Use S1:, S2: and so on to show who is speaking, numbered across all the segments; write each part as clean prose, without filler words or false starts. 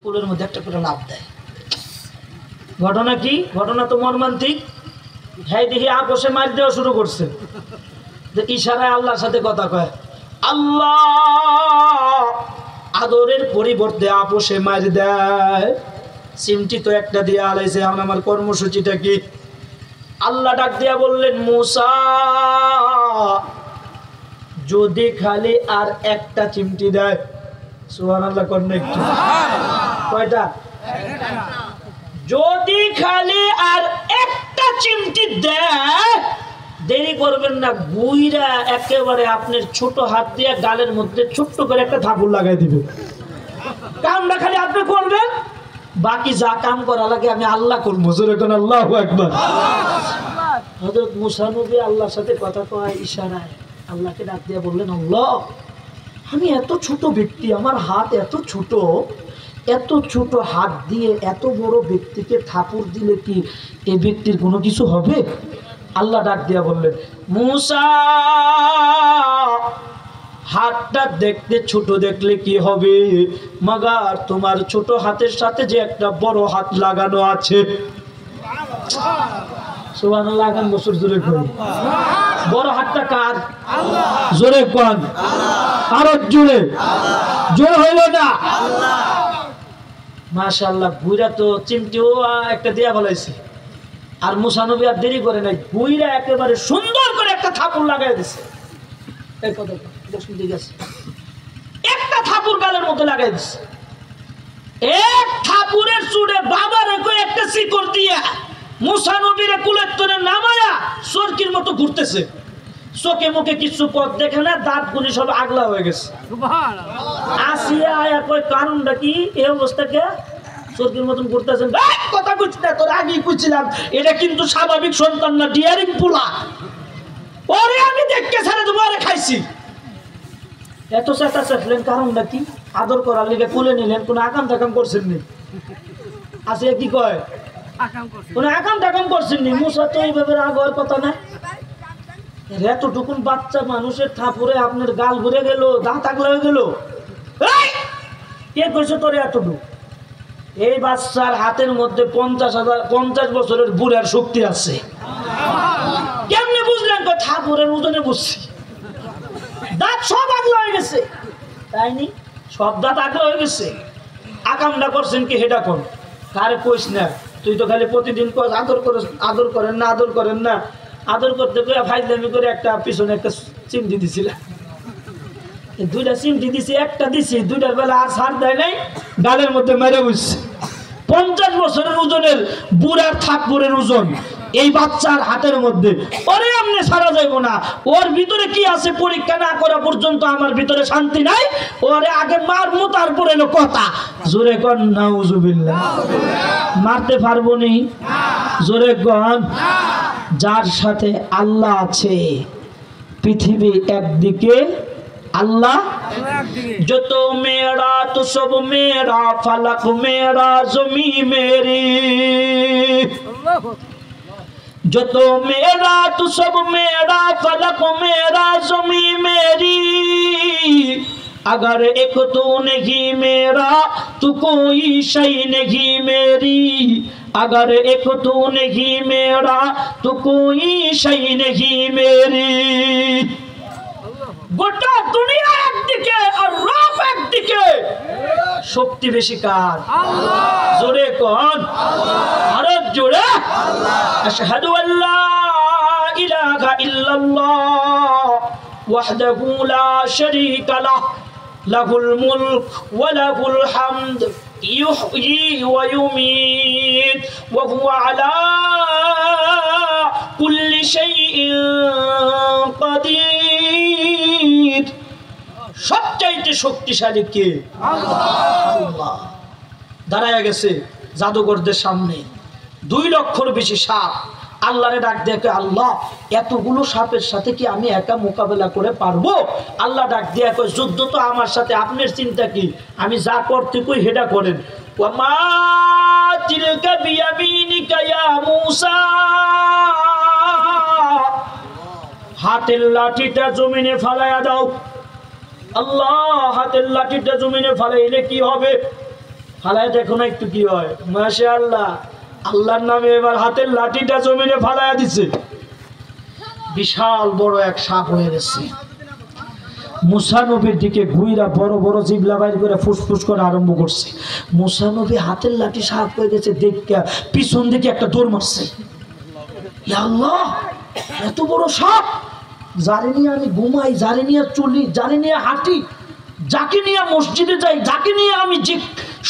S1: পুলের মধ্যে একটা করে লাভ দেয়। ঘটনা কি? ঘটনা তো মর্মান্তিক। হ্যাঁ দেখি আপোষে মার দেওয়া শুরু করছে, ইশারায় আল্লাহর সাথে কথা কয়। আল্লাহ আদরের পরিবর্তে আপোষে মার দেয়। সিমটি তো একটা দিয়ে আলাইছে, এখন আমার কর্মসূচিটা কি? আল্লাহ ডাক দিয়া বললেন, মুসা যদি খালি আর একটা চিমটি দেয়। সুবহানাল্লাহ করেন একটু। কয়টা? যদি খালি আর একটা চিমটি দেয়, দেরি করবেন না, বুইরা একেবারে আপনার ছোট হাত দিয়ে গালের মধ্যে ছোট্ট করে একটা থাপুর লাগাই দিবে। কামটা খালি আপনি করবেন, বাকি যা কাম করা লাগে আমি আল্লাহ করবো। যেরকম আল্লাহু আকবার। হযরত মুসা নবী আল্লাহর সাথে কথা কয় ইশারায়। আল্লাহকে ডাক দিয়ে বললেন, আল্লাহ আমি এত ছোট ব্যক্তি, আমার হাত এত ছোট, এত ছোট হাত দিয়ে এত বড় ব্যক্তিকে থাপুর দিলে কি এই ব্যক্তির কোনো কিছু হবে? আল্লাহ ডাক দিয়া বললেন, মুসা হাতটা দেখতে ছোট দেখলে কি হবে, মাগার তোমার ছোট হাতের সাথে যে একটা বড় হাত লাগানো আছে। সুবহানাল্লাহ। লাগান বছর জোরে কই। বড় হাতটা কার? আল্লাহ। জোরে কোন? আরো জোরে। জোরে হইল না? মাশাআল্লাহ। বুইরা তো চিমটিও একটা দিয়া বলাইছে, আর মুসা নবী আর দেরি করে নাই, বুইরা একেবারে সুন্দর করে একটা থাপুর লাগাই দিছে। এই কথা ঠিক আছে, একটা থাপুর গালের মধ্যে লাগাই দিছে। এক থাপুরের চুড়ে বাবারে কই একটা শিকড় দিয়া মুসা নবীরে কুলের তরে নামায়া সরকির মতো ঘুরতেছে। চোখে মুখে কিছু পথ দেখে না, দাঁত গুলি সব আগলা হয়ে গেছে। আসিয়া আয়া কই কারণটা কি এই অবস্থাকে? সরকির মতন ঘুরতেছেন। কথা কইছি না, তোর আগেই কইছিলাম এটা কিন্তু স্বাভাবিক সন্তান না, ডিয়ারিং পোলা। ওরে আমি দেখকে ছেড়ে দেবো, আরে খাইছি। এত চেষ্টা চেষ্টালেন, কারণটা কি? আদর করার লিগে কুলে নিলেন, কোনো আকাম টাকাম করছেন নি? আসিয়া কি কয়? কোনো আকাম টাকাম করছেন নি? মুসা তো এইভাবে রাগ হওয়ার কথা না। এতটুকুন বাচ্চা মানুষের থাপুরে আপনার গাল ঘুরে গেল, দাঁত আগলা হয়ে গেল। কে কইছে তোর এতটুকু? এই বাচ্চার হাতের মধ্যে 50 বছরের বুড়ার শক্তি আছে। কেমনে বুঝলেন? থাপুরের ওজনে বুঝছি। দাঁত সব আগলা হয়ে গেছে, তাই নি? সব দাঁত আগলা হয়ে গেছে। আকামটা করছেন কি হেডা কোন? কারে কইস না, তুই তো খালি প্রতিদিন আদর করেন না, আদর করেন না। আদর করতে গিয়ে ফাইজলামি করে একটা পিছনে একটা চিমটি দিছিলাম। দুইটা চিমটি দিছি, একটা দিছি, দুইটার বেলা আর ছাড় দেয় নাই, গালের মধ্যে মেরে বুঝছে। 50 বছরের ওজনের বুড়ার থাপ্পড়ের ওজন এই বাচ্চার হাতের মধ্যে। ওরে আমনে ছাড়া যাইব না। ওর ভিতরে কি আছে পরীক্ষা না করা পর্যন্ত আমার ভিতরে শান্তি নাই। ওরে আগে মারমু, তারপরে এলো কথা। জোরে কন নাউজুবিল্লাহ। মারতে পারবো নি? জোরে কন। যার সাথে আল্লাহ আছে, পৃথিবী একদিকে, আল্লাহ যত মেরা তো সব মেরা, ফালাক মেরা জমি মেরি। যত মেরা তো সব মেরা, ফালাক মেরা জমি মেরি। अगर एक तू नहीं मेरा तो कोई शय नहीं मेरी। अगर एक तू नहीं मेरा तो कोई शय नहीं मेरी। গোটা দুনিয়া একদিকে আর রব একদিকে, শক্তি বেশি কার? আল্লাহ। জোরে কোন? আল্লাহ। আরো জোরে। আল্লাহ। আশহাদু আল্লা ইলাহা ইল্লাল্লাহ ওয়াহদাহু লা শারীকা লাহু লাহুল মুলক ওয়া লাহুল হামদ ইউহয়ী ওয়া ইউমীত ওয়া হুয়া আলা কুল্লি শাইইন কাদির। সবচাইতে শক্তিশালী কে? আল্লাহ। দাঁড়ায় গেছে জাদুঘরদের সামনে 2 লক্ষর বেশি সাপ। আল্লাহরে ডাক দেখে, আল্লাহ এতগুলো সাপের সাথে কি আমি একা মোকাবেলা করে পারবো? আল্লাহ ডাক দিয়ে কয়, যুদ্ধ তো আমার সাথে, আপনার চিন্তা কি? আমি যা করতে কই হেডা করেন। ওয়া মা তিলকা বিয়ামিনিকা ইয়া মূসা। হাতের লাঠিটা জমিনে ফালাইয়া দাও। আল্লাহ হাতের লাঠিটা জমিনে ফালাইলে কি হবে? ফালায় দেখো না একটু কি হয়। মাশাআল্লাহ, আল্লাহর নামে এবার হাতের লাঠিটা জমিনে ফালায়া দিছে, বিশাল বড় এক সাপ হয়ে গেছে। মুসা নবীর দিকে ঘুইরা বড় বড় জিবলা বাইর করে ফুসফুস করে আরম্ভ করছে। মুসা নবী হাতের লাঠি সাপ হয়ে গেছে দেখে পিছন দিকে একটা দৌড় মারছে। ইয়া আল্লাহ, এত বড় সাপ! যারে নিয়ে আমি ঘুমাই, যারে নিয়ে চলি, যারে নিয়ে হাঁটি, যাকে নিয়ে মসজিদে যাই, যাকে নিয়ে আমি যে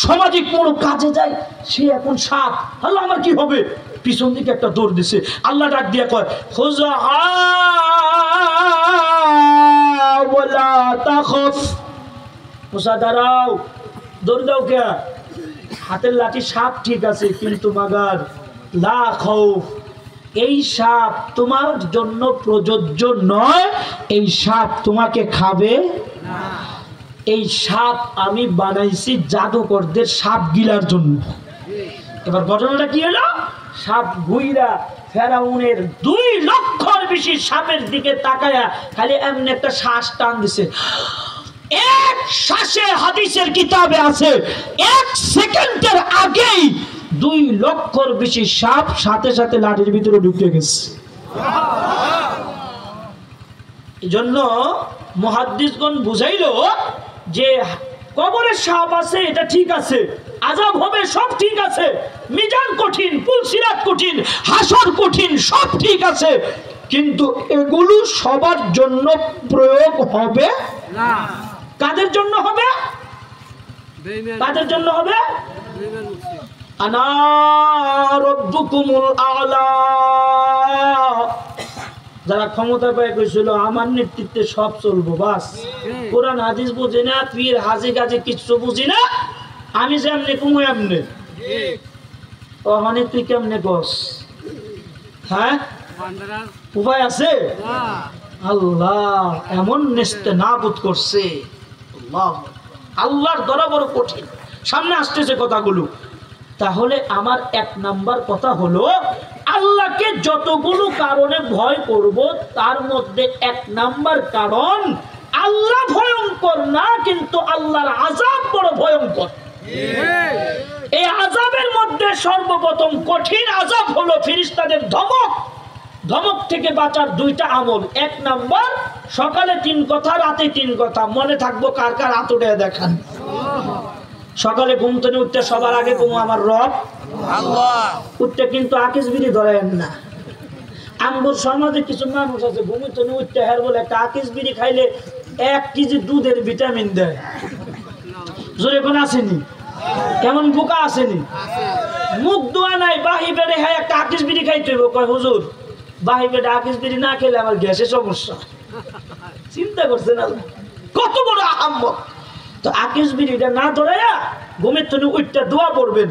S1: সামাজিক কোনো কাজে যাই, সে এখন সাপ। আল্লাহ, আমার কি হবে? পিছন দিকে একটা দৌড় দিছে। আল্লাহ ডাক দিয়ে কয়, খুযা ওয়ালা তাখাফ, মুসা দাঁড়াও, দৌড় দাও। কে? হাতের লাঠি সাপ ঠিক আছে, কিন্তু মাগার লা খাউফ, এই সাপ তোমার জন্য প্রযোজ্য নয়, এই সাপ তোমাকে খাবে না। এই সাপ আমি বানাইছি জাদুকরদের সাপ গিলার জন্য। এবার ঘটনাটা কি হলো? সাপ ঘুইরা ফেরাউনের 2 লক্ষর বেশি সাপের দিকে তাকায়া খালি এমনি একটা শ্বাস টান দিছে। এক শ্বাসে, হাদিসের কিতাবে আছে, 1 সেকেন্ডের আগেই 2 লক্ষর বেশি সাপ সাথে সাথে লাঠির ভিতরে ঢুকে গেছে। এই জন্য মুহাদ্দিসগণ বুঝাইলো যে কবরে সাপ আছে, এটা ঠিক আছে, আযাব হবে, সব ঠিক আছে, মিজান কঠিন, পুলসিরাত কঠিন, হাসর কঠিন, সব ঠিক আছে, কিন্তু এগুলো সবার জন্য প্রয়োগ হবে না। কাদের জন্য হবে? কাদের জন্য হবে? আনা রাব্বুকুমুল আ'লা, যারা ক্ষমতা পেয়ে কইছিল আমার নেতৃত্বে সব চলবো, বাস কোরআন হাদিস বুঝি না, পীর হাজি গাজি কিছু বুঝি না, আমি যেমনি কুমু এমনি। ওখানে তুই কেমনে কস? হ্যাঁ, উপায় আছে? আল্লাহ এমন নেস্তে নাবুদ করছে। আল্লাহর দরা বড় কঠিন, সামনে আসতেছে কথাগুলো। তাহলে আমার 1 নাম্বার কথা হলো, আল্লাহকে যতগুলো কারণে ভয় করব, তার মধ্যে 1 নাম্বার কারণ, আল্লাহ ভয়ঙ্কর না, কিন্তু আল্লাহর আযাব বড় ভয়ঙ্কর। এই আযাবের মধ্যে সর্বপ্রথম কঠিন আযাব হলো ফেরেশতাদের ধমক। ধমক থেকে বাঁচার 2টা আমল। 1 নাম্বার, সকালে 3 কথা, রাতে 3 কথা। মনে থাকবো কার কার হাত উঠে দেখান। সকালে ঘুম থেকে উঠতে সবার আগে কুমু আমার রব আল্লাহ। উঠতে কিন্তু আকিস বিড়ি ধরেন না। আমগর সমাজে কিছু মানুষ আছে ঘুম থেকে উঠতে হের বলে একটা আকিস বিড়ি খাইলে 1 কেজি দুধের ভিটামিন দেয়। জোরে কোন আসেনি? কেমন বোকা আসেনি? মুখ দোয়া নাই, বাহি বেড়ে হ্যাঁ একটা আকিস বিড়ি খাইতে হইব। কয় হুজুর, বাহি বেড়ে আকিস বিড়ি না খেলে আমার গ্যাসের সমস্যা। চিন্তা করছেন আল্লাহ কত বড় আহাম্মক। তো আকিস বিড়িটা না ধরাইয়া ঘুমের থেকে উঠতে দোয়া পড়বেন,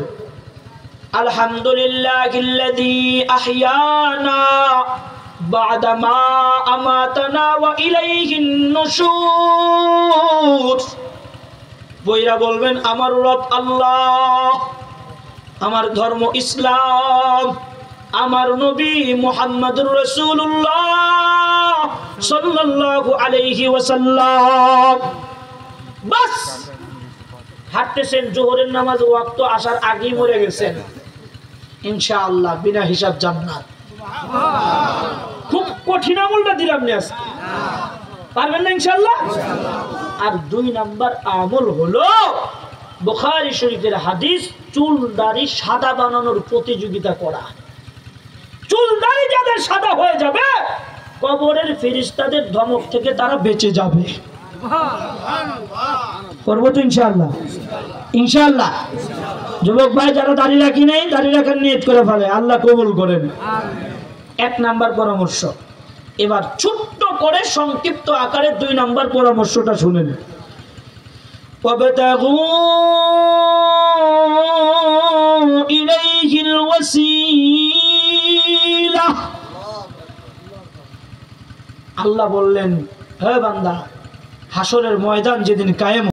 S1: আলহামদুলিল্লাহিল্লাযী আহইয়ানা বা'দা মা আমাতানা ওয়া ইলাইহিন নুশুর। বইরা বলবেন, আমার রব আল্লাহ, আমার ধর্ম ইসলাম, আমার নবী মুহাম্মদুর রাসূলুল্লাহ সাল্লাল্লাহু আলাইহি ওয়াসাল্লাম। বাস হাঁটতেছেন, জোহরের নামাজ ওয়াক্ত আসার আগেই মরে গেছেন, ইনশাআল্লাহ বিনা হিসাব জান্নাত। খুব কঠিন আমলটা দিলাম না আজকে, পারবেন না ইনশাআল্লাহ? আর 2 নাম্বার আমল হলো বুখারী শরীফের হাদিস, চুল দাড়ি সাদা বানানোর প্রতিযোগিতা করা। চুল দাড়ি যাদের সাদা হয়ে যাবে, কবরের ফেরেশতাদের ধমক থেকে তারা বেঁচে যাবে। করবো তো ইনশাআল্লাহ? ইনশাআল্লাহ। যুবক ভাই যারা দাড়ি রাখি নাই, দাড়ি রাখার নিয়ত করে ফেলে, আল্লাহ কবুল করেন। 1 নাম্বার পরামর্শ। এবার ছোট্ট করে সংক্ষিপ্ত আকারে 2 নাম্বার পরামর্শটা শুনেন। ওয়াবতাগু ইলাইহিল ওয়াসিলা। আল্লাহ বললেন, হে বান্দা, হাসরের ময়দান যেদিন কায়েম